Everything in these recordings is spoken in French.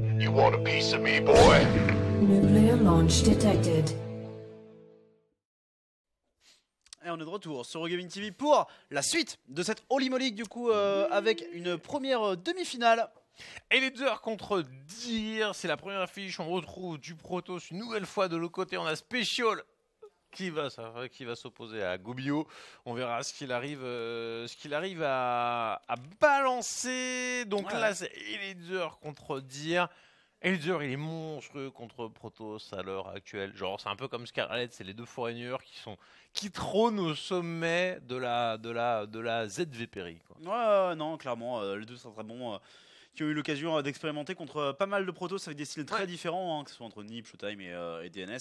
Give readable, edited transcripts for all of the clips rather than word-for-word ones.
You want a piece of me, boy? Nuclear launch detected. Et on est de retour sur Eurogaming TV pour la suite de cette Holy Moly du coup avec une première demi-finale. Elitzer contre Dir, c'est la première affiche, on retrouve du Protoss une nouvelle fois de l'autre côté, on a Special qui va s'opposer à Gobio. On verra ce qu'il arrive à balancer. Donc là c'est Elitzer contre Dir. Elitzer il est monstrueux contre Protoss à l'heure actuelle. Genre c'est un peu comme Scarlet, c'est les deux foreigners qui trônent au sommet de la ZVPRI, quoi. Ouais, non, clairement, les deux sont très bons. Qui ont eu l'occasion d'expérimenter contre pas mal de protos avec des styles très différents, hein, que ce soit entre Nip, Showtime et DNS.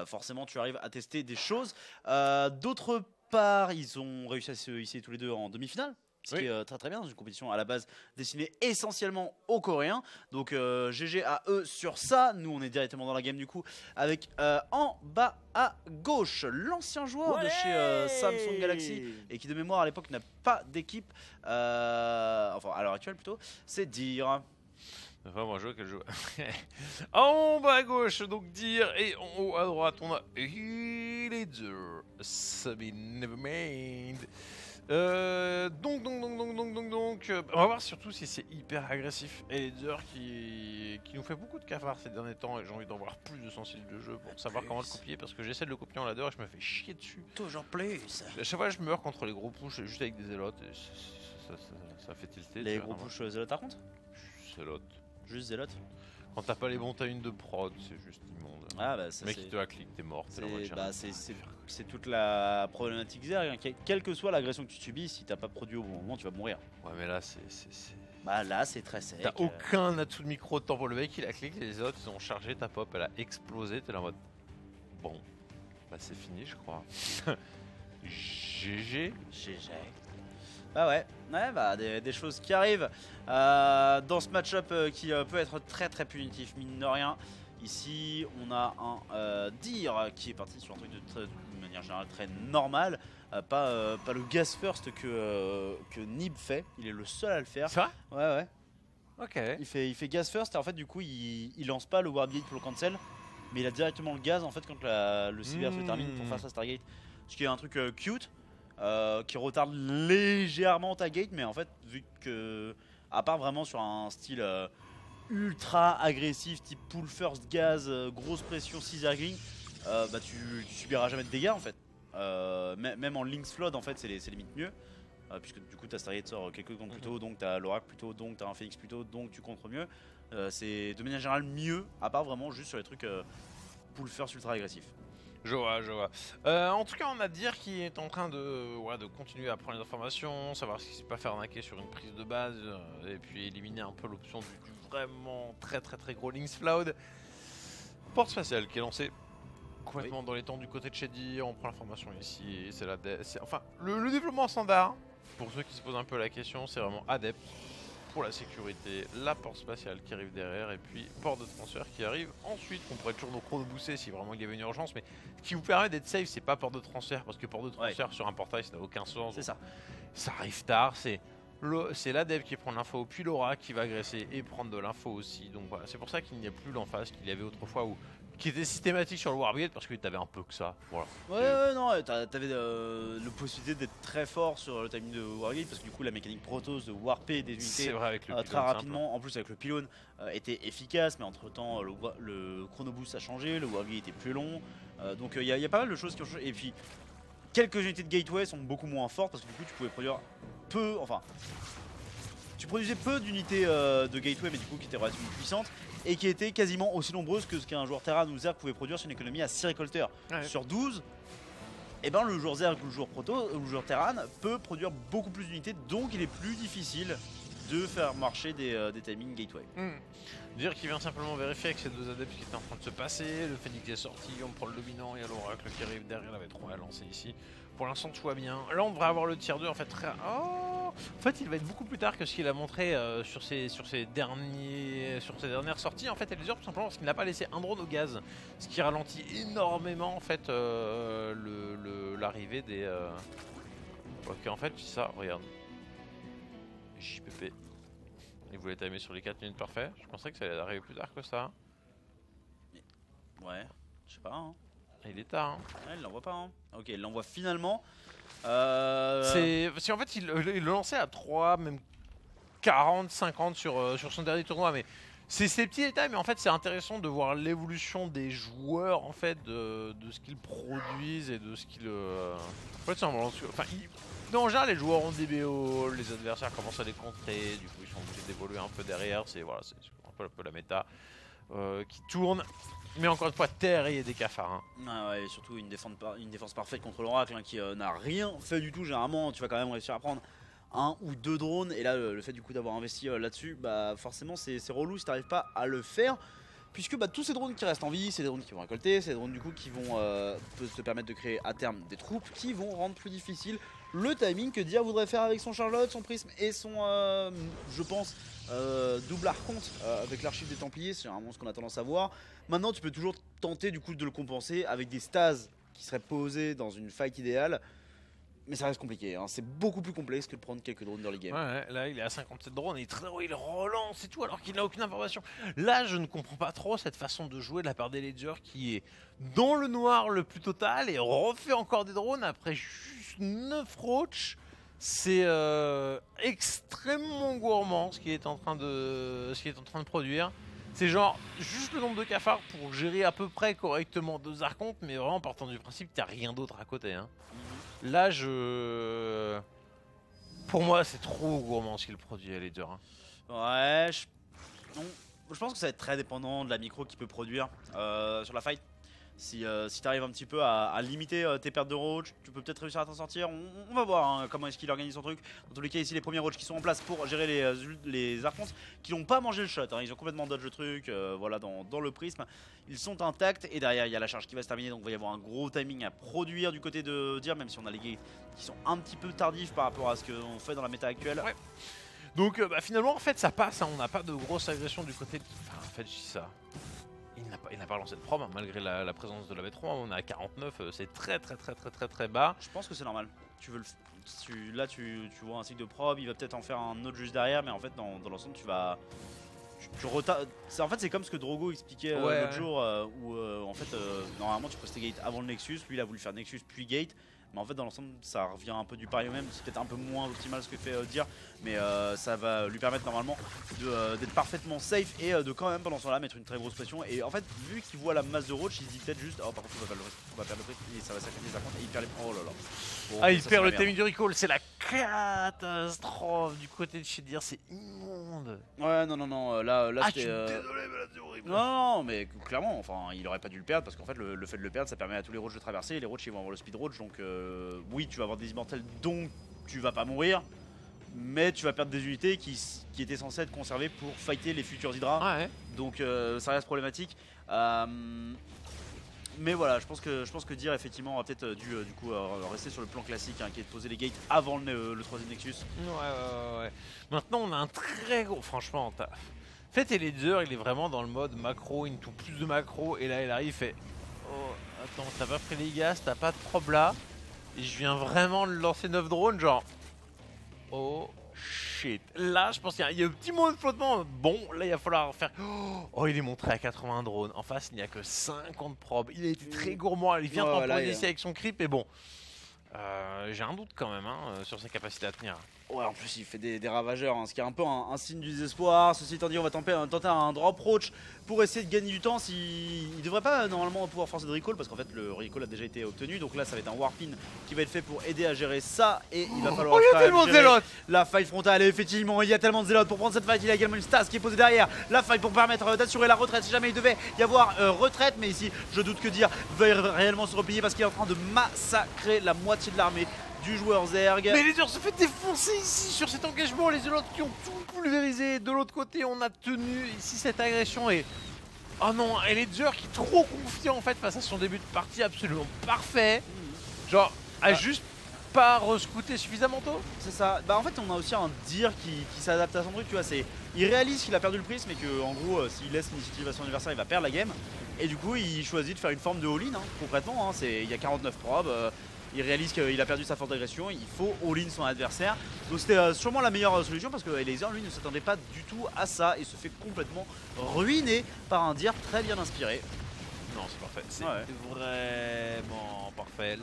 Forcément, tu arrives à tester des choses. D'autre part, ils ont réussi à se hisser tous les deux en demi-finale. Ce qui est très très bien dans une compétition à la base destinée essentiellement aux Coréens. Donc GG à eux sur ça. Nous on est directement dans la game du coup avec en bas à gauche l'ancien joueur de chez Samsung Galaxy et qui de mémoire à l'époque n'a pas d'équipe. Enfin à l'heure actuelle plutôt. C'est Dir. Enfin, moi, je vois qu'elle joue. En bas à gauche, donc Dir, et en haut à droite, on a Elitzer. Sabine Nevermind. Donc, on va voir surtout si c'est hyper agressif. Elitzer qui nous fait beaucoup de cafards ces derniers temps, et j'ai envie d'en voir plus de son style de jeu pour savoir comment le copier, parce que j'essaie de le copier en ladder et je me fais chier dessus. Toujours plus. À chaque fois, je meurs contre les gros push juste avec des zélotes, et ça fait tilter. Les gros push Zélot par contre. Zélote. Juste Zélot. Quand t'as pas les bons timings de prod, c'est juste immonde. Ah bah ça le mec qui te hack-click, t'es mort. C'est toute la problématique Zerg. Quelle que soit l'agression que tu subis, si t'as pas produit au bon moment, tu vas mourir. Ouais mais là c'est... Bah là c'est très sec. T'as aucun atout de micro de temps pour le mec, il a cliqué, les autres ils ont chargé ta pop, elle a explosé, t'es là en mode... Bon, bah c'est fini je crois. GG. Bah ouais, bah des choses qui arrivent dans ce match-up qui peut être très très punitif, mine de rien. Ici, on a un Dir qui est parti sur un truc de manière générale très normal. Pas le gas first que Nib fait, il est le seul à le faire. Ça Ouais. Ok. Il fait gas first et en fait, du coup, il lance pas le Wargate pour le cancel, mais il a directement le gaz en fait quand le cyber se termine pour faire sa Stargate. Ce qui est un truc cute. Qui retarde légèrement ta gate, mais en fait vu que à part vraiment sur un style ultra agressif type pull first gaz, grosse pression 6 gling, bah tu subiras jamais de dégâts en fait. Même en Link's Flood en fait c'est limite mieux, puisque du coup ta Stargate sort quelques secondes plus tôt, donc t'as l'Oracle plus tôt, donc t'as un Phoenix plus tôt, donc tu contres mieux. C'est de manière générale mieux, à part vraiment juste sur les trucs pull first ultra agressifs. Je vois. En tout cas, on a Dir qui est en train de continuer à prendre les informations, savoir ce qu'il ne peut pas faire arnaquer sur une prise de base, et puis éliminer un peu l'option du vraiment très gros Link's Flood. Porte spatiale qui est lancée complètement dans les temps du côté de chez Dir, on prend l'information ici, c'est enfin, le développement standard, pour ceux qui se posent un peu la question, c'est vraiment Adept pour la sécurité, la porte spatiale qui arrive derrière et puis porte de transfert qui arrive ensuite. On pourrait toujours nos chrono booster si vraiment il y avait une urgence, mais ce qui vous permet d'être safe, c'est pas porte de transfert, parce que porte de transfert sur un portail ça n'a aucun sens. C'est ça. Ça arrive tard, c'est l'ADEP qui prend l'info, puis Laura qui va agresser et prendre de l'info aussi. Donc voilà, c'est pour ça qu'il n'y a plus l'emphase qu'il y avait autrefois qui était systématique sur le Wargate parce que t'avais un peu que ça. Voilà. Ouais, non, t'avais la possibilité d'être très fort sur le timing de Wargate parce que du coup la mécanique Protoss de warper des unités avec le très rapidement, en plus avec le pylône, était efficace, mais entre temps le chrono boost a changé, le Wargate était plus long, donc il y a pas mal de choses qui ont changé. Et puis quelques unités de gateway sont beaucoup moins fortes parce que du coup tu pouvais produire peu, enfin tu produisais peu d'unités de gateway mais du coup qui étaient relativement puissantes et qui étaient quasiment aussi nombreuses que ce qu'un joueur Terran ou Zerg pouvait produire sur une économie à 6 récolteurs. Sur 12, et ben le joueur Zerg ou le joueur Proto ou le joueur Terran peut produire beaucoup plus d'unités, donc il est plus difficile de faire marcher des timings gateway. Dire qu'il vient simplement vérifier avec ces deux adeptes qui étaient en train de se passer, le Phoenix est sorti, on prend le dominant, il y a l'Oracle qui arrive derrière, il avait 3 à lancer ici. Pour l'instant tout va bien. Là on devrait avoir le tier 2 en fait en fait il va être beaucoup plus tard que ce qu'il a montré sur ses dernières sorties. En fait Elitzer tout simplement parce qu'il n'a pas laissé un drone au gaz. Ce qui ralentit énormément en fait l'arrivée des... Ok en fait ça, regarde. JPP. Il voulait timer sur les 4 minutes parfait. Je pensais que ça allait arriver plus tard que ça. Ouais, je sais pas. Hein. Il est tard. Hein. Ouais, il l'envoie pas. Hein. Ok, il l'envoie finalement. C'est parce qu'en fait, il le lançait à 3, même 40, 50 sur son dernier tournoi. Mais c'est ces petits détails. Mais en fait, c'est intéressant de voir l'évolution des joueurs en fait, de ce qu'ils produisent et de ce qu'ils. En fait, c'est un balance. Enfin, en général, les joueurs ont des BO, les adversaires commencent à les contrer. Du coup, ils sont obligés d'évoluer un peu derrière. C'est voilà, c'est un peu la méta qui tourne. Mais encore une fois, terre et des cafards. Hein. Ah ouais, et surtout une défense parfaite contre l'Oracle hein, qui n'a rien fait du tout. Généralement, tu vas quand même réussir à prendre 1 ou 2 drones. Et là, le fait du coup d'avoir investi là-dessus, bah forcément, c'est relou si t'arrives pas à le faire. Puisque bah, tous ces drones qui restent en vie, c'est des drones qui vont récolter, c'est des drones du coup qui vont te permettre de créer à terme des troupes qui vont rendre plus difficile le timing que Dir voudrait faire avec son Charlotte, son prisme et son, je pense, double archonte avec l'archive des Templiers, c'est vraiment ce qu'on a tendance à voir. Maintenant tu peux toujours tenter du coup de le compenser avec des stases qui seraient posées dans une fight idéale. Mais ça reste compliqué, hein. C'est beaucoup plus complexe que de prendre quelques drones dans les games. Ouais, là il est à 57 drones et il relance et tout alors qu'il n'a aucune information. Là je ne comprends pas trop cette façon de jouer de la part des Ledger qui est dans le noir le plus total et refait encore des drones après juste 9 roach. C'est extrêmement gourmand ce qu'il est en train de produire. C'est genre juste le nombre de cafards pour gérer à peu près correctement 2 archontes, mais vraiment partant du principe qu'il n'y a rien d'autre à côté. Hein. Là, pour moi, c'est trop gourmand ce qu'il produit à Ledger. Hein. Ouais, je pense que ça va être très dépendant de la micro qu'il peut produire sur la fight. Si tu arrives un petit peu à limiter tes pertes de roach, tu peux peut-être réussir à t'en sortir. On va voir hein, comment est-ce qu'il organise son truc. Dans tous les cas, ici, les premiers roach qui sont en place pour gérer les archontes qui n'ont pas mangé le shot. Hein, ils ont complètement dodge le truc voilà, dans le prisme. Ils sont intacts et derrière, il y a la charge qui va se terminer. Donc, il va y avoir un gros timing à produire du côté de Dir, même si on a les gates qui sont un petit peu tardifs par rapport à ce qu'on fait dans la méta actuelle. Ouais. Donc, finalement, en fait, ça passe. Hein, on n'a pas de grosse agression du côté. Enfin, en fait, je dis ça. Il n'a pas lancé de probe, hein, malgré la présence de la V3, on est à 49, c'est très bas. Je pense que c'est normal. Là tu vois un cycle de probe, il va peut-être en faire un autre juste derrière, mais en fait dans l'ensemble tu vas... En fait c'est comme ce que Drogo expliquait l'autre jour, où en fait normalement tu postais gate avant le Nexus, lui il a voulu faire Nexus puis gate. Mais en fait dans l'ensemble ça revient un peu du pareil au même, c'est peut-être un peu moins optimal ce que fait Dir, mais ça va lui permettre normalement d'être parfaitement safe et de quand même pendant ce temps là mettre une très grosse pression. Et en fait vu qu'il voit la masse de roach, il se dit peut-être juste oh par contre on va perdre le risque et ça va sacrifier les archontes et il perd les... Oh là là bon, ah il perd le timing du recall, c'est la catastrophe du côté de chez Dir, c'est immonde. Ouais non là c'était... désolé mais là c'est horrible. Non mais clairement enfin il aurait pas dû le perdre parce qu'en fait le fait de le perdre ça permet à tous les roach de traverser et les roach ils vont avoir le speed roach donc oui tu vas avoir des immortels donc tu vas pas mourir mais tu vas perdre des unités qui étaient censées être conservées pour fighter les futurs Hydra donc ça reste problématique mais voilà je pense que Dir effectivement aura peut-être dû du coup rester sur le plan classique hein, qui est de poser les gates avant le 3ème Nexus. Ouais. Maintenant on a un très gros franchement fait et Ledger il est vraiment dans le mode macro, il nous tout plus de macro et là il arrive il fait oh attends t'as pas pris les gaz, t'as pas de probe là et je viens vraiment de lancer 9 drones genre oh shit. Là je pense qu'il y a un petit moment de flottement, bon là il va falloir faire oh il est montré à 80 drones, en face il n'y a que 50 probes, il a été très gourmand, il vient temporer ici avec son creep et bon j'ai un doute quand même hein, sur sa capacité à tenir. Ouais, en plus il fait des ravageurs, hein, ce qui est un peu un signe du désespoir. Ceci étant dit, on va tenter un drop roach pour essayer de gagner du temps. Il devrait pas normalement pouvoir forcer de recall parce qu'en fait le recall a déjà été obtenu. Donc là ça va être un warpin qui va être fait pour aider à gérer ça. Et il va falloir gérer la fight frontale. Et effectivement il y a tellement de zélotes pour prendre cette fight. Il y a également une stase qui est posée derrière la fight pour permettre d'assurer la retraite si jamais il devait y avoir retraite. Mais ici je doute que Dir veuille réellement se replier parce qu'il est en train de massacrer la moitié de l'armée du joueur Zerg. Mais Ledger se fait défoncer ici sur cet engagement, les Zelotes qui ont tout pulvérisé. De l'autre côté on a tenu ici cette agression et... Oh non, et Ledger qui est trop confiant en fait face à son début de partie absolument parfait. Genre, a juste pas rescouté suffisamment tôt. C'est ça, bah en fait on a aussi un Dir qui s'adapte à son truc, tu vois, il réalise qu'il a perdu le prisme mais que en gros s'il laisse l'initiative à son adversaire il va perdre la game. Et du coup il choisit de faire une forme de all-in hein, concrètement, hein, il y a 49 probes. il réalise qu'il a perdu sa force d'agression, il faut all-in son adversaire. Donc c'était sûrement la meilleure solution parce que Laser lui ne s'attendait pas du tout à ça et se fait complètement ruiner par un Dir très bien inspiré. Non, c'est parfait. C'est Ouais. vraiment parfait. Là.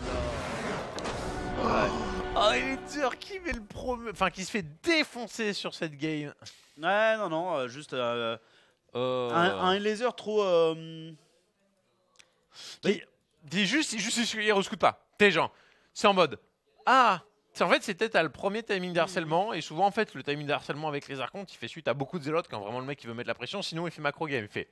Ouais. Oh, il est dur. Qui met le premier. Enfin, qui se fait défoncer sur cette game. Ouais, non, juste un laser trop. Mais dis juste, il rescoute pas. T'es genre, c'est en mode. Ah, en fait, c'était t'as le premier timing de harcèlement et souvent en fait le timing de harcèlement avec les archontes, il fait suite à beaucoup de zélotes quand vraiment le mec il veut mettre la pression. Sinon il fait macro game. Il fait.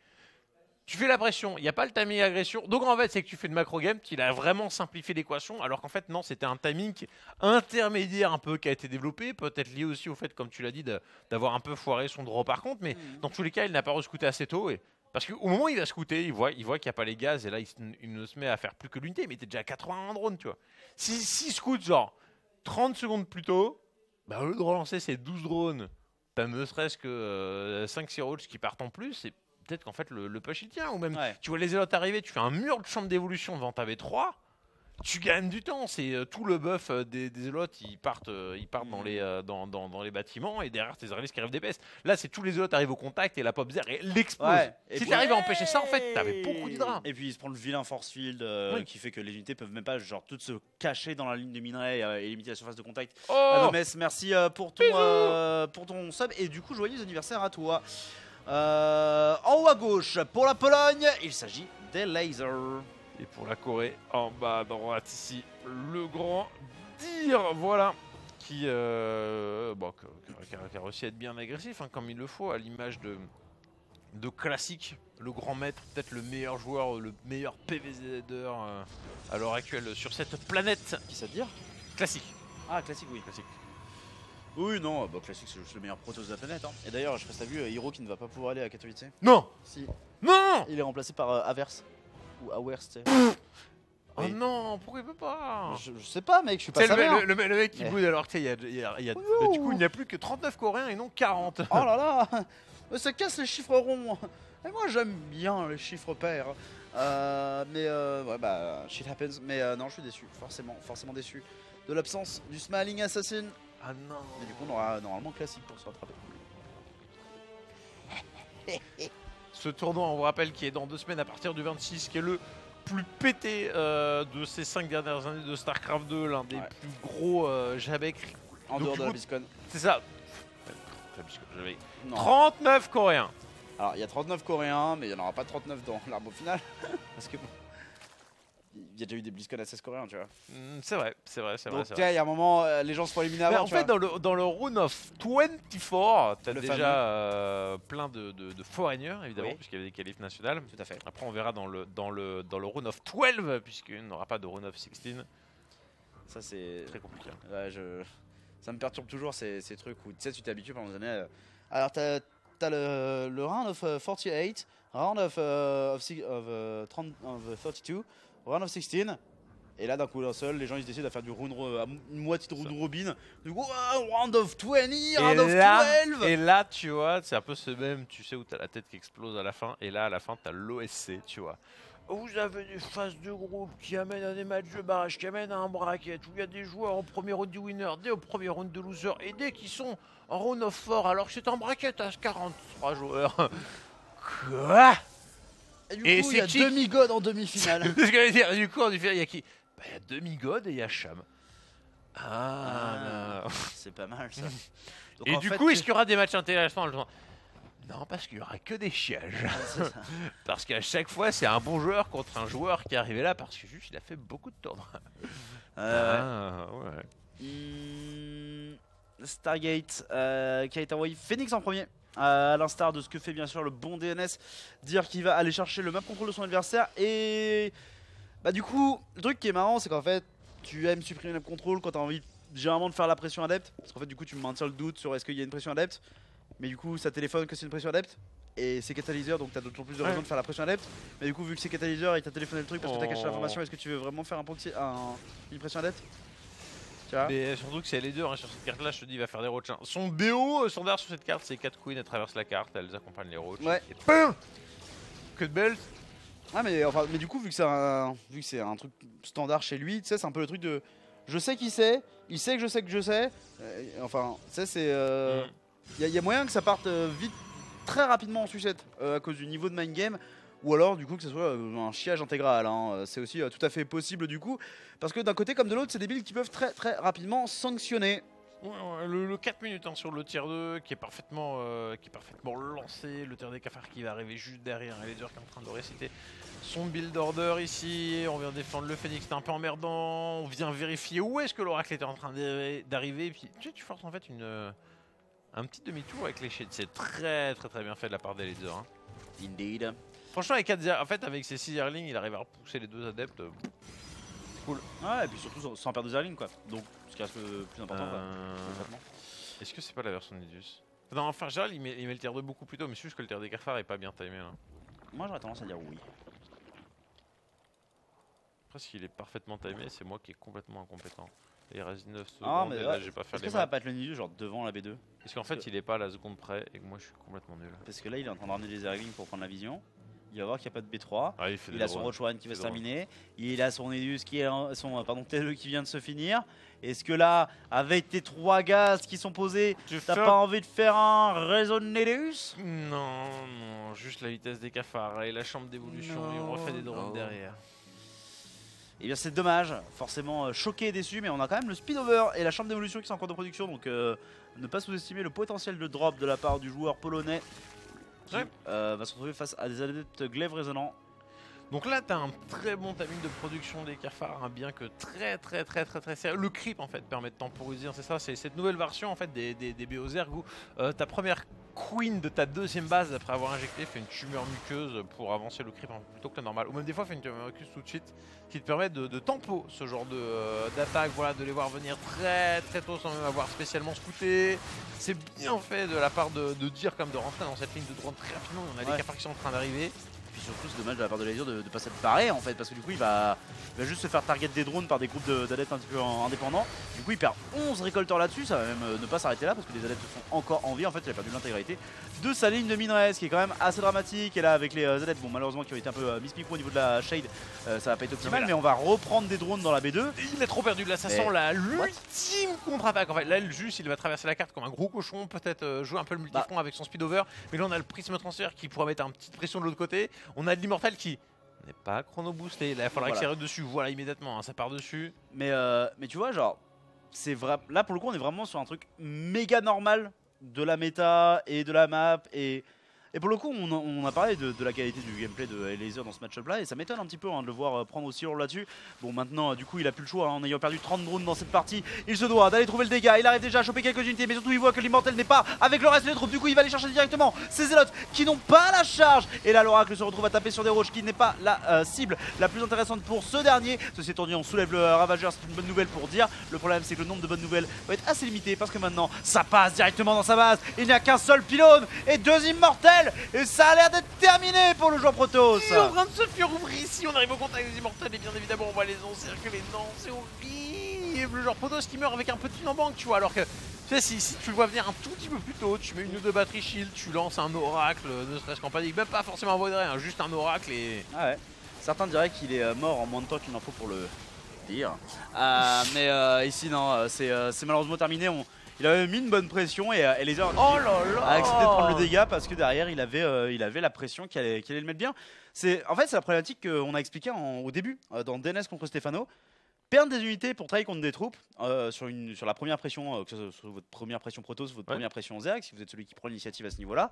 Tu fais la pression, il n'y a pas le timing agression. Donc en fait, c'est que tu fais de macro game, qu'il a vraiment simplifié l'équation, alors qu'en fait, non, c'était un timing intermédiaire un peu qui a été développé, peut-être lié aussi au fait, comme tu l'as dit, d'avoir un peu foiré son draw par contre, mais dans tous les cas, il n'a pas rescouté assez tôt. Parce qu'au moment où il va scouter, il voit qu'il n'y a pas les gaz, et là, il ne se met à faire plus que l'unité, mais il était déjà à 81 drone, tu vois. Si scout, genre, 30 secondes plus tôt, bah, au lieu de relancer ces 12 drones, t'as ne serait-ce que 5 rolls qui partent en plus, et peut-être qu'en fait le push il tient, ou même tu vois les zélotes arriver, tu fais un mur de chambre d'évolution devant ta V3, tu gagnes du temps, c'est tout le buff des zélotes, ils partent dans les bâtiments et derrière tes Israélites qui arrivent d'épaisse. Là c'est tous les zélotes arrivent au contact et la pop zer l'explose. Ouais. Si tu arrives à empêcher ça en fait t'avais beaucoup d'hydra. Et puis il se prend le vilain force field qui fait que les unités peuvent même pas genre toutes se cacher dans la ligne de minerai et limiter la surface de contact. Anomès, merci pour ton sub et du coup joyeux anniversaire à toi. En haut à gauche, pour la Pologne, il s'agit des lasers. Et pour la Corée, en bas à droite, ici, le grand Dir, voilà, qui a réussi à être bien agressif, hein, comme il le faut, à l'image de Classic, le grand maître, peut-être le meilleur joueur, le meilleur PVZer à l'heure actuelle sur cette planète. Qui ça dire Classic. Ah, Classic, oui. Classic. Oui, non, bah Classic c'est juste le meilleur Protoss de la planète. Hein. Et d'ailleurs, je sais pas si t'as vu Hiro qui ne va pas pouvoir aller à Katowice. Non. Si. Non. Il est remplacé par Averse. Ou Awers, tu sais. Oh oui. Non, pourquoi il peut pas je sais pas, mec, je suis pas ça. Le mec qui boude alors que tu sais, du coup, il n'y a plus que 39 Coréens et non 40. Oh là là. Ça casse les chiffres ronds. Et moi, j'aime bien les chiffres pairs. Ouais, bah, shit happens. Mais non, je suis déçu. Forcément déçu de l'absence du Smiling Assassin. Ah non. Mais du coup, on aura normalement Classique pour se rattraper. Ce tournoi, on vous rappelle, qui est dans 2 semaines à partir du 26, qui est le plus pété de ces 5 dernières années de StarCraft 2, l'un des plus gros Jabek. En dehors de la BlizzCon. C'est ça. 39 Coréens. Alors, il y a 39 Coréens, mais il n'y en aura pas 39 dans l'arbre final. Parce que bon, il y a déjà eu des BlizzCon à 16 Coréens, tu vois. C'est vrai. Donc, il y a un moment, les gens se font éliminer avant. En fait, dans le Rune of 24, t'as déjà plein de foreigners, évidemment, puisqu'il y avait des qualifs nationales. Tout à fait. Après, on verra dans le Rune of 12, puisqu'il n'y aura pas de Rune of 16. Ça, c'est très compliqué. Ouais, ça me perturbe toujours ces trucs où tu sais, tu t'habitues pendant des années. Alors, t'as le round of 48, round of 32, round of 16. Et là, d'un coup d'un seul, les gens ils décident de faire une moitié de round robin. Du coup, round of 20, round of 12. Et là, tu vois, c'est un peu ce même, tu sais, où t'as la tête qui explose à la fin. Et là, à la fin, t'as l'OSC, tu vois. Vous avez des phases de groupe qui amènent à des matchs de barrage, qui amènent à un bracket, où il y a des joueurs au premier round du winner, des au premier round de loser, et des qui sont en round of 4, alors que c'est un bracket à 43 joueurs. Quoi? Et du coup, il y a demi-god en demi-finale. C'est ce que j'allais dire. Du coup, il y a qui? Bah, il y a demi-god et il y a Cham. C'est pas mal ça. Donc, et du coup, est-ce qu'il y aura des matchs intéressants? Non, parce qu'il n'y aura que des chiages. Parce qu'à chaque fois, c'est un bon joueur contre un joueur qui est arrivé là parce que juste il a fait beaucoup de tournois. Stargate qui a été envoyé Phoenix en premier. À l'instar de ce que fait bien sûr le bon DNS. Dire qu'il va aller chercher le map control de son adversaire. Et bah du coup, le truc qui est marrant, c'est qu'en fait, tu aimes supprimer le map control quand tu as envie généralement de faire la pression adepte. Parce qu'en fait, du coup, tu maintiens le doute sur est-ce qu'il y a une pression adepte. Mais du coup ça téléphone que c'est une pression adepte. Et c'est catalyseur, donc t'as d'autant plus de raisons de faire la pression adepte. Mais du coup vu que c'est catalyseur et que t'as téléphoné le truc parce que t'as caché l'information, est-ce que tu veux vraiment faire une pression adepte? Tu vois? Mais surtout que c'est les deux, hein, sur cette carte là je te dis il va faire des roaches. Son BO standard sur cette carte c'est 4 queens, elle traverse la carte, elles accompagnent les roaches. Ouais. Et PAM! Que de belt. Ah mais du coup vu que c'est un truc standard chez lui, tu sais c'est un peu le truc de je sais qui c'est, il sait que je sais que je sais. Enfin tu sais c'est il y a moyen que ça parte vite très rapidement en sucette à cause du niveau de mind game ou alors du coup que ce soit un chiage intégral hein. C'est aussi tout à fait possible du coup parce que d'un côté comme de l'autre c'est des builds qui peuvent très très rapidement sanctionner. Ouais, le 4 minutes hein, sur le tier 2 qui est parfaitement lancé, le tier des cafards qui va arriver juste derrière, et Laser qui est en train de réciter son build order ici, on vient défendre le Phoenix, c'était un peu emmerdant, on vient vérifier où est-ce que l'oracle était en train d'arriver, et puis tu forces en fait un petit demi-tour avec les shades, c'est très très très bien fait de la part des Laser. Hein. Indeed. Franchement en fait avec ses 6 Airlings il arrive à repousser les 2 adeptes. Cool. Ouais et puis surtout sans perdre de Zerling quoi. Donc ce qui reste le plus important quoi. Concrètement. Est-ce que c'est pas la version de Nidus? Non enfin en général il met le tier 2 beaucoup plus tôt mais c'est juste que le tier des cafards est pas bien timé là. Moi j'aurais tendance à dire oui. Après s'il est parfaitement timé c'est moi qui est complètement incompétent. Et il reste 9 secondes Ah mais et ouais. là j'ai pas fait Est-ce les que ça va maths. pas être le Nidus genre devant la B2? Parce qu'en fait il est pas à la seconde près et que moi je suis complètement nul. Parce que là il est en train de ramener des Zerling pour prendre la vision. Il va voir qu'il n'y a pas de B3. Ah, il fait Il des a son drones. Roach One qui va se drôle. terminer. Il a son Nidus qui est son T2 qui vient de se finir. Est-ce que là, avec tes 3 gaz qui sont posés, t'as pas envie de faire un réseau de Nidus? Non, non, juste la vitesse des cafards et la chambre d'évolution et on refait des drones derrière. Et bien c'est dommage, forcément choqué et déçu, mais on a quand même le speedover et la chambre d'évolution qui sont en cours de production, donc ne pas sous-estimer le potentiel de drop de la part du joueur polonais qui va se retrouver face à des adeptes glaive résonnants. Donc là t'as un très bon timing de production des cafards, hein, bien que très sérieux. Le creep en fait permet de temporiser, c'est ça, c'est cette nouvelle version en fait des BO-Zerg où ta première queen de ta deuxième base après avoir injecté fait une tumeur muqueuse pour avancer le creep plutôt que la normale. Ou même des fois fait une tumeur muqueuse tout de suite qui te permet de tempo ce genre d'attaque, voilà, de les voir venir très tôt sans même avoir spécialement scouté. C'est bien fait de la part de dire comme de rentrer dans cette ligne de drone très rapidement, on a des cafards qui sont en train d'arriver. Puis surtout c'est dommage de la part de Laser de pas s'être barré en fait, parce que du coup il va juste se faire target des drones par des groupes d'adeptes un petit peu indépendants. Du coup il perd 11 récolteurs là-dessus, ça va même ne pas s'arrêter là parce que les adeptes sont encore en vie. En fait il a perdu l'intégralité de sa ligne de minerais, ce qui est quand même assez dramatique. Et là avec les adeptes, bon malheureusement qui ont été un peu miss-micro au niveau de la shade, ça va pas être optimal, mais on va reprendre des drones dans la B2. Il est trop perdu de là, ça sent l'ultime contre-attaque en fait. Là juste il va traverser la carte comme un gros cochon, peut-être jouer un peu le multifront avec son speed over. Mais là on a le prisme transfert qui pourra mettre un petite pression de l'autre côté. On a de l'immortal qui n'est pas chrono boosté, là il faudra accélérer dessus, voilà immédiatement, hein, ça part dessus. Mais tu vois genre, c'est vrai, là pour le coup on est vraiment sur un truc méga normal de la méta et de la map et pour le coup on a parlé de la qualité du gameplay de Laser dans ce match-up là et ça m'étonne un petit peu de le voir prendre aussi lourd là-dessus. Bon maintenant du coup il a plus le choix, en ayant perdu 30 drones dans cette partie, il se doit d'aller trouver le dégât, il arrive déjà à choper quelques unités mais surtout il voit que l'immortel n'est pas avec le reste des troupes, du coup il va aller chercher directement ces zélotes qui n'ont pas la charge et là l'oracle se retrouve à taper sur des roches qui n'est pas la cible la plus intéressante pour ce dernier. Ceci étant dit on soulève le ravageur, c'est une bonne nouvelle pour dire, le problème c'est que le nombre de bonnes nouvelles va être assez limité parce que maintenant ça passe directement dans sa base, il n'y a qu'un seul pylône et 2 immortels et ça a l'air d'être terminé pour le joueur Protoss. Il est en train de se faire ouvrir ici, on arrive au contact des immortels et bien évidemment on va les encercler, non c'est horrible, le genre Protoss qui meurt avec un petit en banque tu vois, alors que tu sais si tu le vois venir un tout petit peu plus tôt, tu mets une ou 2 batteries shield, tu lances un oracle, ne serait-ce qu'en panique, même pas forcément un void ray, juste un oracle et... Ah ouais, certains diraient qu'il est mort en moins de temps qu'il n'en faut pour le dire, mais ici non, c'est malheureusement terminé. Il avait mis une bonne pression et Laser a accepté de prendre le dégât parce que derrière il avait la pression qui allait le mettre bien. En fait c'est la problématique qu'on a expliqué au début dans DNS contre Stefano. Perdre des unités pour travailler contre des troupes sur la première pression, que ce soit votre première pression Protoss, votre première pression Zerg, si vous êtes celui qui prend l'initiative à ce niveau-là,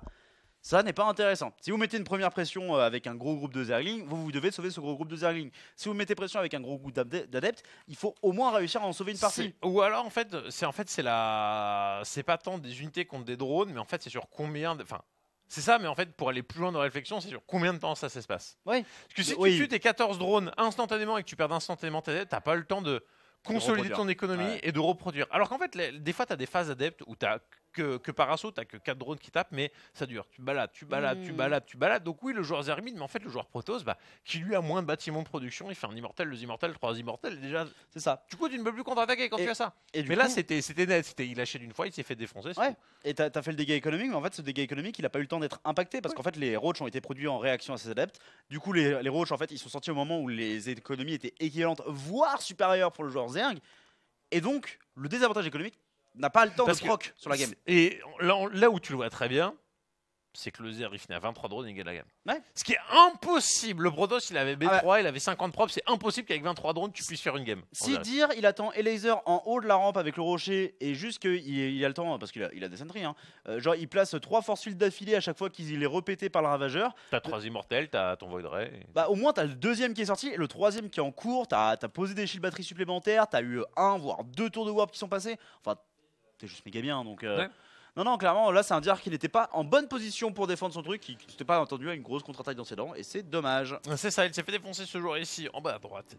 ça n'est pas intéressant. Si vous mettez une première pression avec un gros groupe de Zerglings, vous devez sauver ce gros groupe de Zerglings. Si vous mettez pression avec un gros groupe d'adeptes, il faut au moins réussir à en sauver une partie. Ou alors en fait c'est pas tant des unités contre des drones, mais en fait c'est sur combien enfin c'est ça, mais en fait pour aller plus loin dans la réflexion, c'est sur combien de temps ça s'espace. Oui. Parce que si tu tues tes 14 drones instantanément et que tu perds instantanément tes adeptes, t'as pas le temps de consolider ton économie et de reproduire. Alors qu'en fait des fois t'as des phases adeptes où t'as que par assaut, t'as que 4 drones qui tapent, mais ça dure. Tu balades, tu balades, tu balades, tu balades. Donc oui, le joueur Zermid, mais en fait, le joueur Protoss, qui lui a moins de bâtiments de production, il fait un immortel, 2 immortels, 3 immortels. Déjà, C'est ça. du coup, tu ne peux plus contre-attaquer quand tu as ça. Et du Mais coup, là, c'était net. Il lâchait d'une fois, il s'est fait défoncer. c'est Ouais. tout. Et t'as fait le dégât économique, mais en fait, ce dégât économique, il a pas eu le temps d'être impacté parce qu'en fait, les roaches ont été produits en réaction à ces adeptes. Du coup, les roaches, en fait, ils sont sortis au moment où les économies étaient équivalentes, voire supérieures pour le joueur Zerg. Et donc, le désavantage économique n'a pas le temps Parce de que- proc sur la game. Et là où tu le vois très bien, c'est que le Zer il finit à 23 drones et il gagne la gamme. Ouais. Ce qui est impossible. Le Protoss il avait B3, Ah il avait 50 props, c'est impossible qu'avec 23 drones tu puisses faire une game. Si dire, il attend Elaser en haut de la rampe avec le rocher et juste qu'il a le temps, parce qu'il a des sentries, hein. Genre il place 3 force fields d'affilée à chaque fois qu'il est repété par le ravageur. T'as 3 immortels, t'as ton Void Ray. Bah au moins t'as le deuxième qui est sorti et le troisième qui est en cours, t'as posé des shield batteries supplémentaires, t'as eu 1 voire 2 tours de warp qui sont passés. Enfin, t'es juste méga bien donc. Ouais. Non, clairement, là c'est un diar qui n'était pas en bonne position pour défendre son truc, qui n'était pas entendu à une grosse contre-attaque dans ses dents, et c'est dommage. C'est ça, il s'est fait défoncer ce joueur ici, en bas à droite.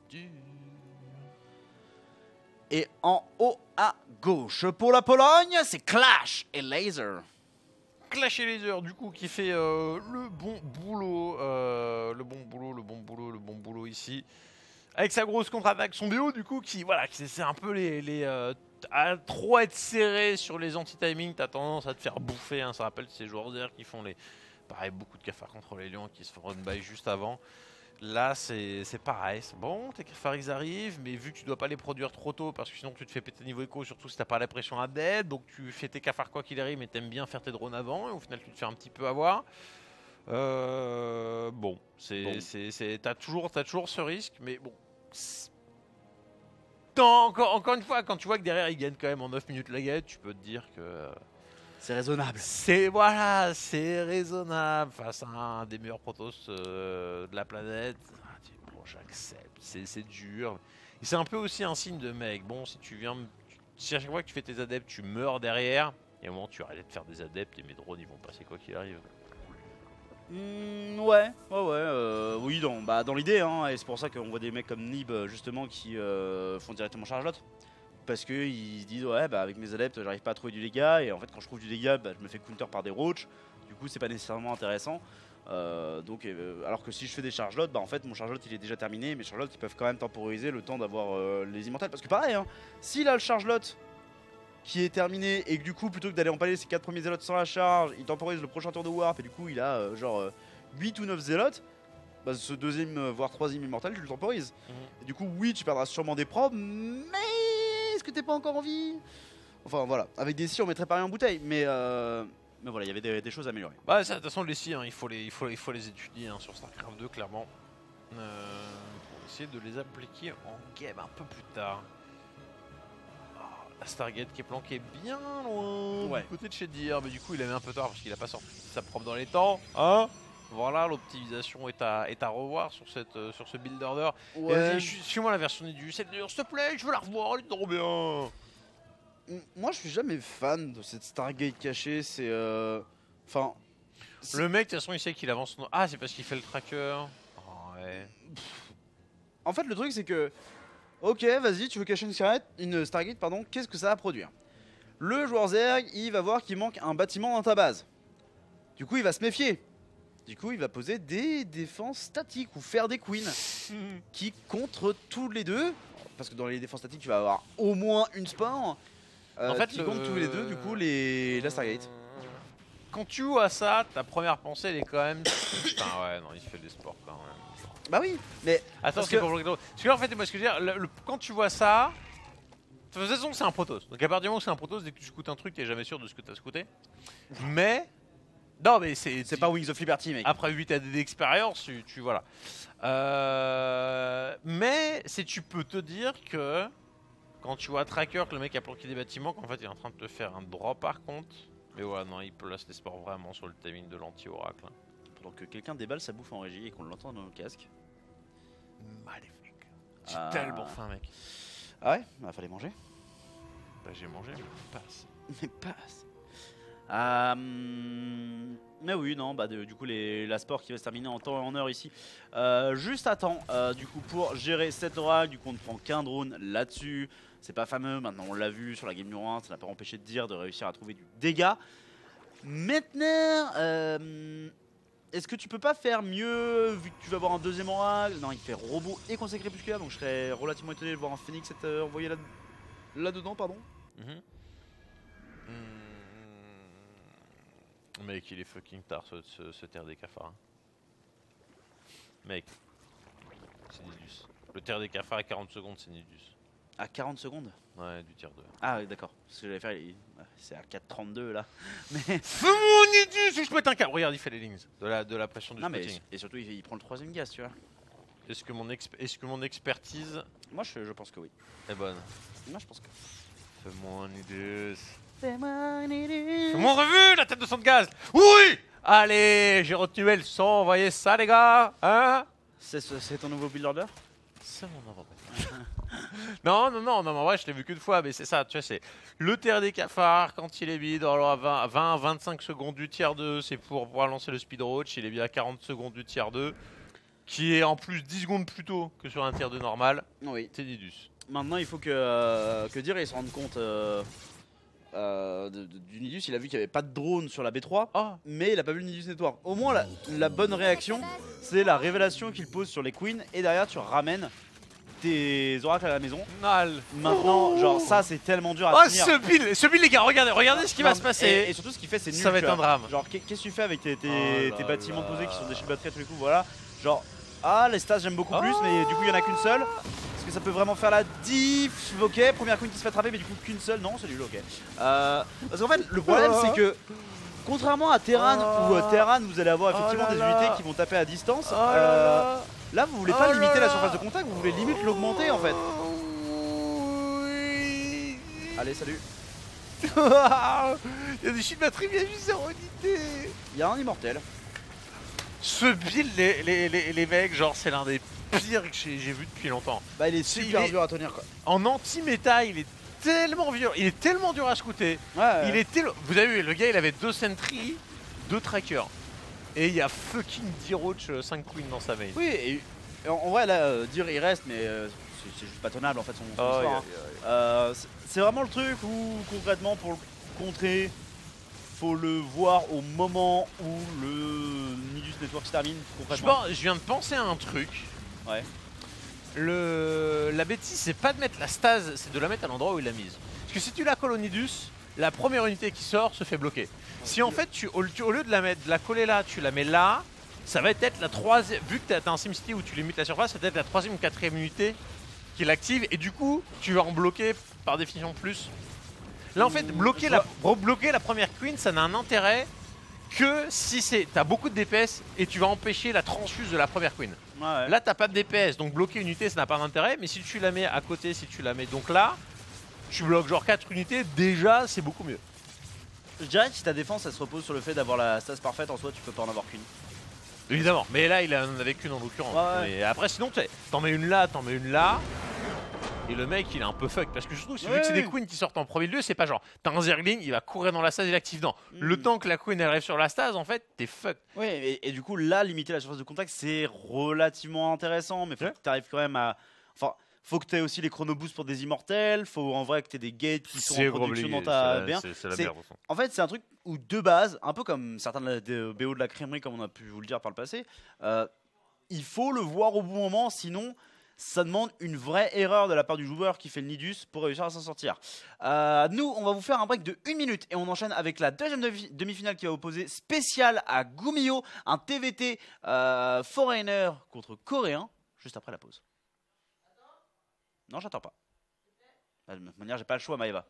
Et en haut à gauche, pour la Pologne, c'est Clash et Laser. Clash et Laser, du coup, qui fait le bon boulot. Le bon boulot ici. Avec sa grosse contre-attaque, son BO, du coup, qui c'est un peu à trop être serré sur les anti-timing, t'as tendance à te faire bouffer. Hein, ça rappelle ces joueurs d'air qui font pareil, beaucoup de cafards contre les lions qui se font run-by juste avant. Là, c'est pareil. Bon, tes cafards ils arrivent, mais vu que tu dois pas les produire trop tôt, parce que sinon tu te fais péter niveau écho, surtout si t'as pas la pression à dead, donc tu fais tes cafards quoi qu'il arrive, mais t'aimes bien faire tes drones avant, et au final tu te fais un petit peu avoir. Bon, t'as toujours ce risque, mais bon. Encore une fois, quand tu vois que derrière ils gagnent quand même en 9 minutes la guette, tu peux te dire que C'est raisonnable. c'est raisonnable face à un des meilleurs Protoss de la planète. Bon, j'accepte, c'est dur. Et c'est un peu aussi un signe de mec. Bon, si à chaque fois que tu fais tes adeptes, tu meurs derrière, et au moment où tu arrêtes de faire des adeptes et mes drones ils vont passer quoi qu'il arrive. Ouais, oui, dans l'idée, hein, et c'est pour ça qu'on voit des mecs comme Nib justement qui font directement chargelotte. Parce qu'ils se disent, ouais, avec mes adeptes, j'arrive pas à trouver du dégât, et en fait, quand je trouve du dégât, je me fais counter par des roaches, du coup, c'est pas nécessairement intéressant. Alors que si je fais des chargelottes, en fait, mon chargelotte il est déjà terminé, mes chargelottes ils peuvent quand même temporiser le temps d'avoir les immortels. Parce que pareil, hein, s'il a le chargelotte qui est terminé et que du coup plutôt que d'aller empaler ses 4 premiers zélotes sans la charge, il temporise le prochain tour de warp et du coup il a 8 ou 9 zélotes, ce deuxième voire troisième immortel tu le temporises. Et du coup oui tu perdras sûrement des probes, mais est-ce que t'es pas encore en vie? Enfin voilà, avec des si on mettrait pas rien en bouteille, mais voilà, il y avait des choses à améliorer. Bah ça, de toute façon les si, hein, il faut les étudier hein, sur StarCraft 2 clairement. Pour essayer de les appliquer en game un peu plus tard. La Stargate qui est planquée bien loin du côté de chez Dir, mais du coup il a mis un peu tard parce qu'il a pas sorti sa prop dans les temps. Hein, voilà, l'optimisation est à revoir sur ce build order. Ouais. Vas-y, suis-moi la version du s'il te plaît, je veux la revoir, elle est trop bien. Moi je suis jamais fan de cette Stargate cachée, c'est enfin Le mec de toute façon il sait qu'il avance son... Ah c'est parce qu'il fait le tracker. Oh, ouais. En fait le truc c'est que ok, vas-y, tu veux cacher une Stargate, pardon, qu'est-ce que ça va produire? Le joueur Zerg, il va voir qu'il manque un bâtiment dans ta base. Du coup, il va se méfier. Du coup, il va poser des défenses statiques ou faire des queens qui contre tous les deux. Parce que dans les défenses statiques, tu vas avoir au moins une spore. En fait, qui contre tous les deux, du coup, la Stargate. Quand tu joues à ça, ta première pensée elle est quand même. Putain, ouais, non, il se fait des sports quand même. Bah oui, mais. Attends, parce c'est que- pour Parce que là, en fait, moi, ce que je veux dire, quand tu vois ça. De toute façon, c'est un Protoss. Donc, à partir du moment où c'est un Protoss, dès que tu scoutes un truc, t'es jamais sûr de ce que t'as scouté. Mais. Non, mais C'est pas Wings of Liberty, mec. Après 8 années d'expérience, tu voilà. Mais tu peux te dire que. Quand tu vois Tracker, que le mec a planqué des bâtiments, qu'en fait, il est en train de te faire un drop par contre. Mais ouais, non, il place les sports vraiment sur le timing de l'anti-oracle. Hein. Pendant que quelqu'un déballe sa bouffe en régie et qu'on l'entend dans le casque. Maléfique. J'ai Ah. tellement faim, mec. Ah ouais? Bah fallait manger. Bah, j'ai mangé, mais pas assez. Mais pas assez. Mais oui, non, bah du coup la sport qui va se terminer en temps et en heure ici. Juste à temps, du coup pour gérer cet oracle, du coup on ne prend qu'un drone là-dessus. C'est pas fameux, maintenant on l'a vu sur la game numéro 1, ça n'a pas empêché de dire de réussir à trouver du dégât. Maintenant, est-ce que tu peux pas faire mieux vu que tu vas avoir un deuxième oracle? Non, il fait robot et consacré crépusculaire, donc je serais relativement étonné de voir un phoenix être envoyé là-dedans, pardon. Mec, il est fucking tard ce terre des cafards. Mec, c'est Nidus. Le terre des cafards à 40 secondes, c'est Nidus. À 40 secondes? Ouais, du tier 2. Ah, d'accord. Ce que j'allais faire, c'est à 4,32 là. Mais. Fais-moi Nidus ou je pète un câble. Regarde, il fait les lignes de la pression du spotting. Et surtout, il prend le troisième gaz, tu vois. Est-ce que mon expertise Moi, je pense que oui. est bonne? Moi, je pense que. Fais-moi Nidus. Fais-moi Nidus. Fais-moi revue la tête de son de gaz. Oui. Allez, j'ai retenu le son. Envoyez ça, les gars. Hein? C'est ton nouveau build order? C'est mon avant. non, en vrai, je l'ai vu qu'une fois, mais c'est ça, tu vois, c'est le terre des cafards quand il est bid, alors à 20-25 secondes du tiers 2, c'est pour pouvoir lancer le speed roach, il est bien à 40 secondes du tiers 2, qui est en plus 10 secondes plus tôt que sur un tiers 2 normal, Oui. c'est Nidus. Maintenant, il faut que dire, il se rende compte du Nidus, il a vu qu'il n'y avait pas de drone sur la B3, mais il a pas vu le Nidus Network. Au moins, la bonne réaction, c'est la révélation qu'il pose sur les queens, et derrière, tu ramènes tes oracles à la maison. Maintenant, genre ça c'est tellement dur à tenir. Ce build les gars, regardez ce qui va se passer. Et surtout ce qu'il fait c'est nul. Ça va être un drame. Genre qu'est-ce que tu fais avec tes bâtiments posés qui sont des shield batteries à tous les coups, voilà. Genre les stats j'aime beaucoup plus mais du coup il y en a qu'une seule. Est-ce que ça peut vraiment faire la diff? Ok, première queen qui se fait attraper mais du coup qu'une seule, non c'est nul, ok. Parce qu'en fait le problème c'est que contrairement à Terran où Terran vous allez avoir effectivement des unités qui vont taper à distance. Là, vous voulez pas limiter la surface de contact, vous voulez limite l'augmenter en fait. Oui. Allez, salut. Il y a des shield batteries, il y a juste zéro unité. Il y a un immortel. Ce build, les mecs, genre, c'est l'un des pires que j'ai vu depuis longtemps. Bah, il est super dur à tenir quoi. En anti-méta, il est tellement violent, il est tellement dur à scouter. Ouais. Vous avez vu, le gars, il avait 2 sentry, 2 trackers. Et il y a fucking D-Roach 5 queens dans sa main. Oui, et en vrai là, dire il reste, mais c'est juste pas tenable en fait son histoire. C'est vraiment le truc où concrètement pour le contrer, faut le voir au moment où le Nidus Network se termine concrètement. Je viens de penser à un truc. Ouais. La bêtise, c'est pas de mettre la stase, c'est de la mettre à l'endroit où il l'a mise. Parce que si tu la colles au Nidus, la première unité qui sort se fait bloquer. Si en fait, au lieu de la coller là, tu la mets là, ça va être la troisième. Vu que t'as un SimCity où tu limites la surface, ça va être la troisième ou quatrième unité qui l'active. Et du coup, tu vas en bloquer par définition plus. Là en fait, bloquer la première queen, ça n'a un intérêt que si t'as beaucoup de DPS et tu vas empêcher la transfuse de la première queen. Ouais. Là, t'as pas de DPS, donc bloquer une unité, ça n'a pas d'intérêt. Mais si tu la mets à côté, si tu la mets donc là, tu bloques genre 4 unités, déjà c'est beaucoup mieux. Je dirais que si ta défense elle se repose sur le fait d'avoir la stase parfaite, en soi tu peux pas en avoir qu'une. Évidemment, mais là il en avait qu'une en l'occurrence. Ouais. Et après sinon t'en mets une là, et le mec il est un peu fuck. Parce que je trouve que vu que c'est des queens qui sortent en premier lieu, c'est pas genre t'as un Zergling, il va courir dans la stase, il active dans. Le temps que la queen arrive sur la stase, en fait t'es fuck. Oui, et du coup là limiter la surface de contact c'est relativement intéressant, mais faut que tu arrives quand même à. Enfin, faut que tu aies aussi les chronoboosts pour des immortels, faut en vrai que tu aies des gates qui sont en production dans ta B1. C'est la merde. En fait, c'est un truc où de base, un peu comme certains des BO de la crèmerie, comme on a pu vous le dire par le passé, il faut le voir au bon moment, sinon ça demande une vraie erreur de la part du joueur qui fait le Nidus pour réussir à s'en sortir. Nous, on va vous faire un break de 1 minute et on enchaîne avec la deuxième demi-finale qui va opposer spécial à Gumiho, un TVT Foreigner contre Coréen, juste après la pause. Non, j'attends pas. De toute manière, j'ai pas le choix, Maëva.